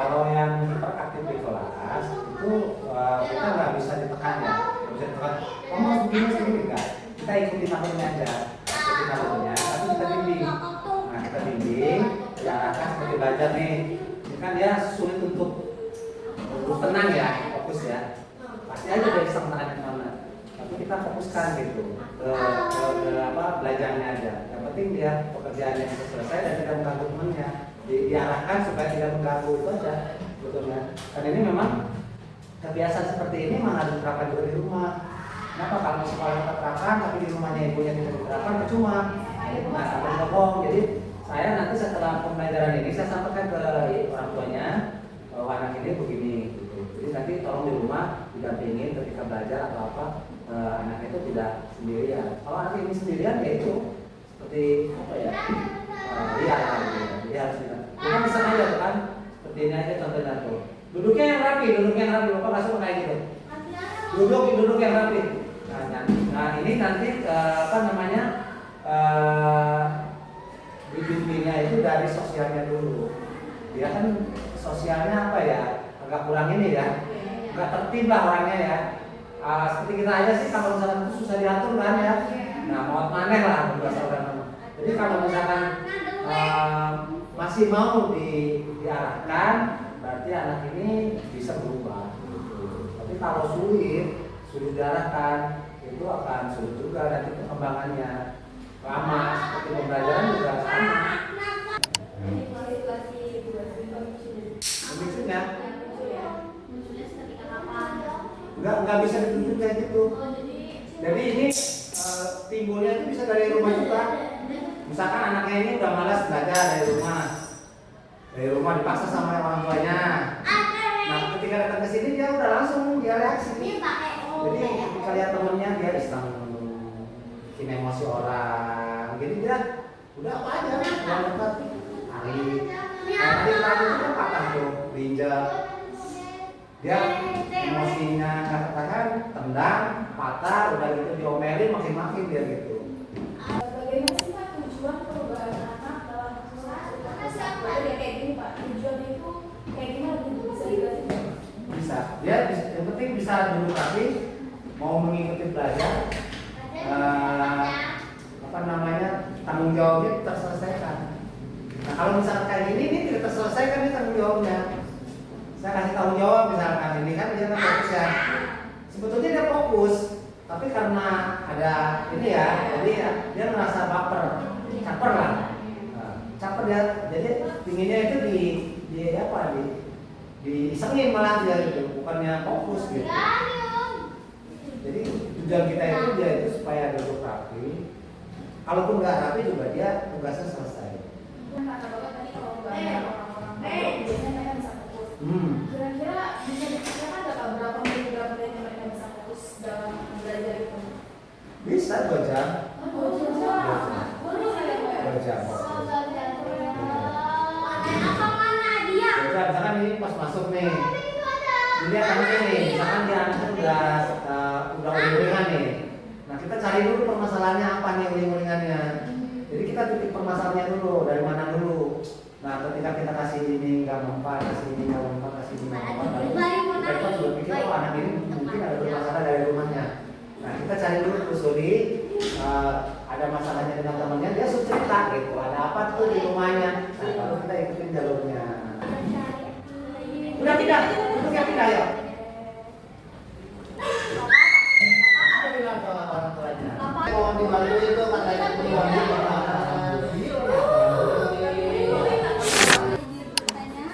Kalau yang hiperaktif di kelas itu kita nggak bisa ditekan ya, nggak bisa ditekan. Kamu harus begini segini enggak. Kita ikuti alurnya aja, ikuti alurnya, tapi kita bimbing. Nah kita bimbing, diarahkan seperti belajar nih. Ini kan dia sulit untuk tenang ya, fokus ya. Pasti aja dia bisa menekan kemana. Tapi kita fokuskan gitu ke belajarnya aja. Yang penting dia pekerjaannya bisa selesai dan tidak mengganggu temannya. Diarahkan supaya tidak mengganggu itu aja sebetulnya. Dan ini memang kebiasaan seperti ini memang harus diterapkan juga di rumah. Kenapa kalau sekolah kita terapkan tapi di rumahnya ibunya tidak diterapkan percuma. Nah sampai ngomong. Jadi saya nanti setelah pembelajaran ini saya sampaikan ke orang tuanya bahwa anak ini begini. Gitu. Jadi nanti tolong di rumah didampingin ketika belajar atau apa anak itu tidak sendirian. Kalau anak ini sendirian ya itu seperti apa ya? Lihat gitu. Jadi harus kita bisa aja kan seperti ini aja contohnya tuh. Duduknya yang rapi, bapak nggak suka kayak gitu. Duduk yang rapi. Nah ini nanti bimbingnya itu dari sosialnya dulu. Dia kan sosialnya apa ya? Agak kurang ini ya. Agak tertib lah orangnya ya. Seperti kita aja sih kalau misalkan itu susah diatur kan ya. Nah mau maneh lah berdasarkan. Jadi kalau misalkan masih mau diarahkan, berarti anak ini bisa berubah. Tapi kalau sulit diarahkan, itu akan sulit juga nanti perkembangannya. Lama, seperti pembelajaran juga sama. Pemicunya? Enggak bisa dituntut kayak gitu. Jadi ini timbulnya itu bisa dari rumah juga. Misalkan anaknya ini udah malas belajar dari rumah dipaksa sama orang tuanya. Nah ketika datang ke sini dia udah langsung dia reaksi. Jadi ketika lihat temennya dia iseng bikin emosi orang. Jadi dia udah apa aja dia dapat tarik. Tadi itu kan patah tuh diinjak. Dia emosinya nggak katakan tendang, patah, udah gitu diomelin makin dia gitu. Bagaimana sih Pak tujuan perubahan anak dalam kayak gini Pak? Tujuannya itu kayak gimana gitu bisa dijelasin? Bisa. Dia yang penting bisa duduk rapi, mau mengikuti belajar, tanggung jawabnya terselesaikan. Nah kalau misalkan kayak gini ini tidak terselesaikan ini tanggung jawabnya. Saya kasih tanggung jawab misalkan ini kan dia kan fokus ya. Sebetulnya dia fokus, tapi karena ada ini ya, jadi ya, dia merasa caper lah. Caper dia, jadi pinginnya itu disengin malah dia gitu, bukannya fokus gitu. Jadi tujuan kita itu dia itu supaya duduk rapi. Kalaupun nggak rapi juga dia tugasnya selesai. Kata Bapak tadi kalau nggak ada orang-orang biasanya mereka bisa fokus. Kira-kira bisa diperkirakan nggak berapa menit mereka bisa fokus dalam belajar itu? Bisa 2 jam. 2 jam. 2 jam. Misalkan ini pas masuk nih, dilihat anaknya nih, misalkan dia anaknya udah uring-uringan nih. Nah kita cari dulu permasalahannya apa nih uring-uringannya. Jadi kita titik permasalahannya dulu, dari mana dulu. Nah ketika kita kasih ini nggak mempan, kasih ini nggak mempan, kasih ini nggak mempan, kita sudah pikir oh anak ini mungkin ada bermasalah dari rumahnya. Nah kita cari dulu telusuri, ada masalahnya dengan temannya, dia sudah cerita gitu, ada apa tuh di rumahnya. Nah baru kita ikutin jalurnya. Udah tidak ya. Kalau dibantu itu katanya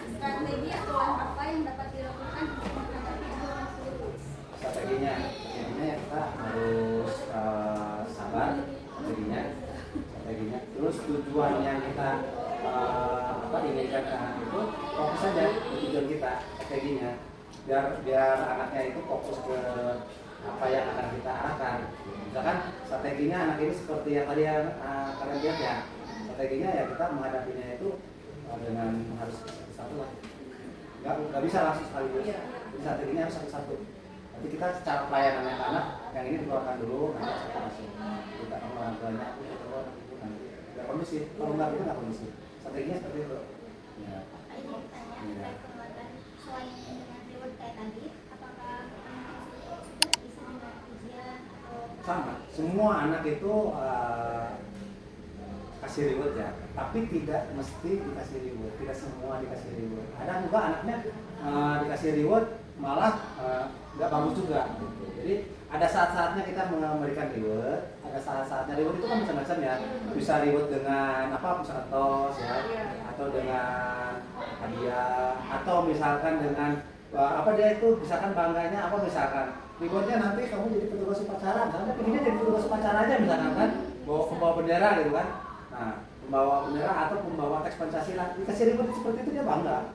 strategi atau apa yang dapat dilakukan untuk menghadapi hal tersebut? Strateginya ya kita harus sabar strateginya. Terus tujuan yang kita inginkan itu fokus saja ke tujuan kita strateginya biar anaknya itu fokus ke apa yang akan kita arahkan. Misalkan strateginya anak ini seperti yang tadi kalian lihat ya, strateginya ya kita menghadapinya itu dengan harus satu lah, nggak bisa langsung sekaligus. Jadi strateginya harus satu-satu. Nanti kita cara pelayanan anak yang ini dikeluarkan dulu, nanti kita masuk kita orang tuanya nanti nggak kondusif. Kalau nggak itu nggak kondusif. Strateginya seperti itu. Ya. semua anak itu kasih reward ya, tapi tidak mesti dikasih reward, tidak semua dikasih reward. Ada juga anaknya dikasih reward malah nggak bagus juga gitu. Jadi ada saat-saatnya kita memberikan reward, ada saat-saatnya reward itu kan macam-macam ya, bisa reward dengan apa, misalnya tos ya, atau dengan hadiah, atau misalkan dengan apa dia itu misalkan bangganya apa, misalkan rewardnya nanti kamu jadi petugas upacara, misalnya pengennya jadi petugas upacara aja misalkan kan, pembawa bendera gitu kan. Nah, pembawa bendera atau pembawa teks Pancasila dikasih reward seperti itu dia bangga.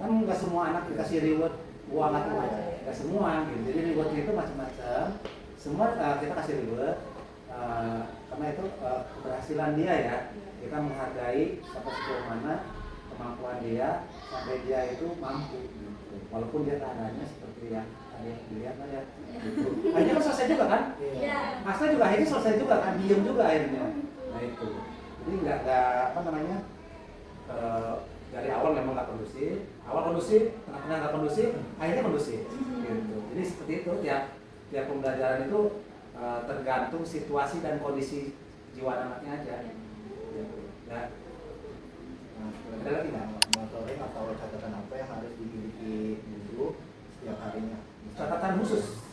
Kan nggak semua anak dikasih reward uang atau nggak semua gitu. Jadi rewardnya itu macam-macam. Semua kita kasih reward karena itu keberhasilan dia ya. Kita menghargai sampai sejauh mana kemampuan dia sampai dia itu mampu. Gitu. Walaupun dia keadaannya seperti yang tadi dilihat lah ya. Gitu. Akhirnya kan selesai juga kan? Asna juga akhirnya selesai juga kan, diem juga akhirnya. Nah itu. Jadi nggak apa namanya dari awal memang nggak kondusif, awal kondusif, tengah-tengah nggak kondusif, akhirnya kondusif. Gitu. Jadi seperti itu tiap pembelajaran itu tergantung situasi dan kondisi jiwa anaknya aja. Gitu. Ya. Nah, ada lagi nggak monitoring atau catatan apa yang harus dimiliki guru setiap harinya? Catatan khusus.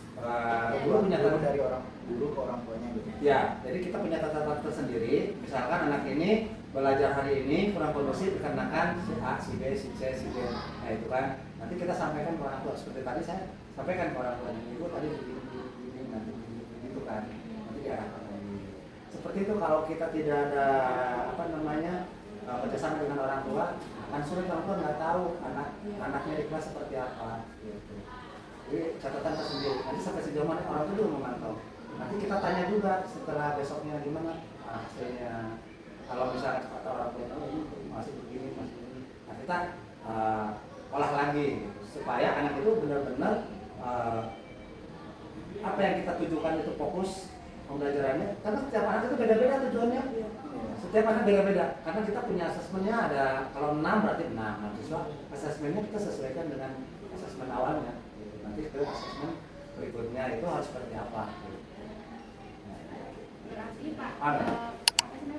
Guru punya Guru catatan dari orang guru ke orang tuanya gitu. Ya, jadi kita punya catatan tersendiri. Misalkan anak ini belajar hari ini kurang kondusif dikarenakan si A, si B, si C, si D. Nah itu kan nanti kita sampaikan ke orang tua seperti tadi saya sampaikan ke orang tua itu tadi begini nanti begitu kan. Nanti diarahkan lagi. Seperti itu kalau kita tidak ada apa namanya kerjasama dengan orang tua, akan sulit orang tua nggak tahu anaknya di kelas seperti apa. Gitu. Jadi catatan tersendiri. Nanti sampai sejauh mana orang tua juga memantau. Nanti kita tanya juga setelah besoknya gimana hasilnya. Kalau misalnya kata orang tua ini masih begini, nah kita olah lagi gitu, supaya anak itu benar-benar apa yang kita tujukan itu fokus pembelajarannya. Karena setiap anak itu beda-beda tujuannya. Setiap anak beda-beda. Karena kita punya asesmennya ada, kalau 6 berarti 6 siswa. Asesmennya kita sesuaikan dengan asesmen awalnya. Gitu. Nanti ke asesmen berikutnya itu harus seperti apa. Gitu. Berarti Pak,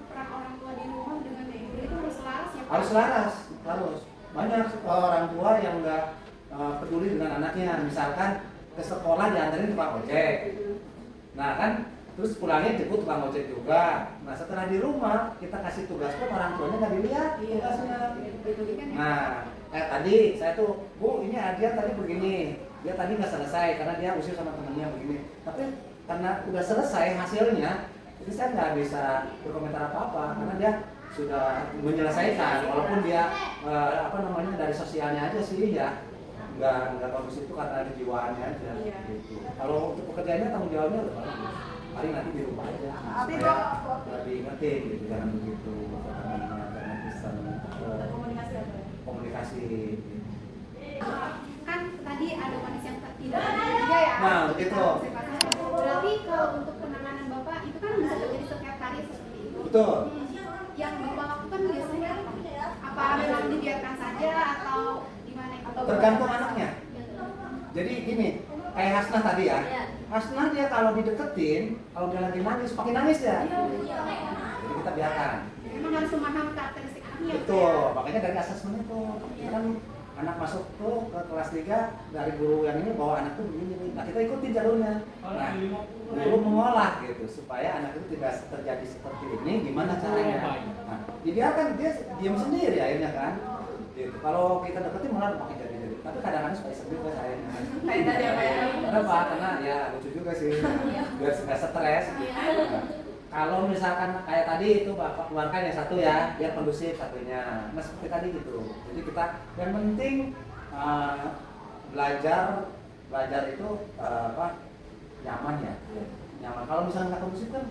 peran orang tua di rumah dengan guru itu harus selaras ya Pak? Harus selaras, harus. Banyak orang tua yang nggak peduli dengan anaknya, misalkan ke sekolah diantarin tukang ojek. Nah kan, terus pulangnya jemput tukang ojek juga. Nah setelah di rumah kita kasih tugas kok orang tuanya nggak dilihat tugasnya. Nah tadi saya tuh, Bu ini dia tadi begini, dia tadi nggak selesai karena dia usil sama temennya begini. Tapi karena udah selesai hasilnya, jadi saya nggak bisa berkomentar apa-apa karena dia sudah menyelesaikan, walaupun dia apa namanya dari sosialnya aja sih ya nggak bagus itu karena kejiwaannya aja. Gitu. Kalau untuk pekerjaannya tanggung jawabnya udah bagus, paling nanti di rumah aja supaya lebih ngerti gitu, jangan begitu jangan bisa komunikasi. Kan tadi ada kondisi yang tidak juga ya. Nah begitu. Berarti kalau untuk penanganan Bapak itu kan bisa terjadi setiap hari seperti itu. Betul. Yang Bapak lakukan biasanya apa memang dibiarkan saja atau gimana? Tergantung anaknya. Jadi gini, kayak Hasnah tadi ya. Hasnah dia kalau dideketin, kalau dia lagi nangis, makin nangis ya. Jadi kita biarkan. Memang harus memahami karakteristik anaknya. Betul, makanya dari asesmen itu. Kan anak masuk tuh ke kelas 3 dari guru yang ini bawa anak tuh begini. Nah kita ikutin jalurnya. Nah, guru mengolah gitu supaya anak itu tidak terjadi seperti ini. Gimana caranya? Nah, dibiarkan dia diam sendiri akhirnya kan. Gitu. Kalau kita deketin malah makin jadi. Tapi kadang-kadang supaya sedih kan akhirnya. Kayak tadi apa ya? Kenapa? Karena ya lucu juga sih. Biar nggak stres. Nah, kalau misalkan kayak tadi itu Bapak keluarkan yang satu ya, biar kondusif satunya. Nah seperti tadi gitu. Jadi kita yang penting belajar itu apa nyaman ya. Nyaman. Kalau misalnya nggak kondusif kan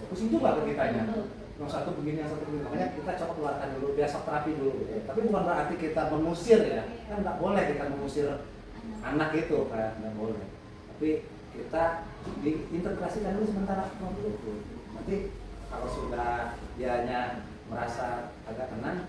pusing juga ke kitanya. Yang satu begini, yang satu begini. Makanya kita coba keluarkan dulu, biar shock terapi dulu. Tapi bukan berarti kita mengusir ya. Kan nggak boleh kita mengusir anak itu kan, nggak boleh. Tapi kita diintegrasikan dulu sementara waktu itu. Nanti kalau sudah dianya merasa agak tenang,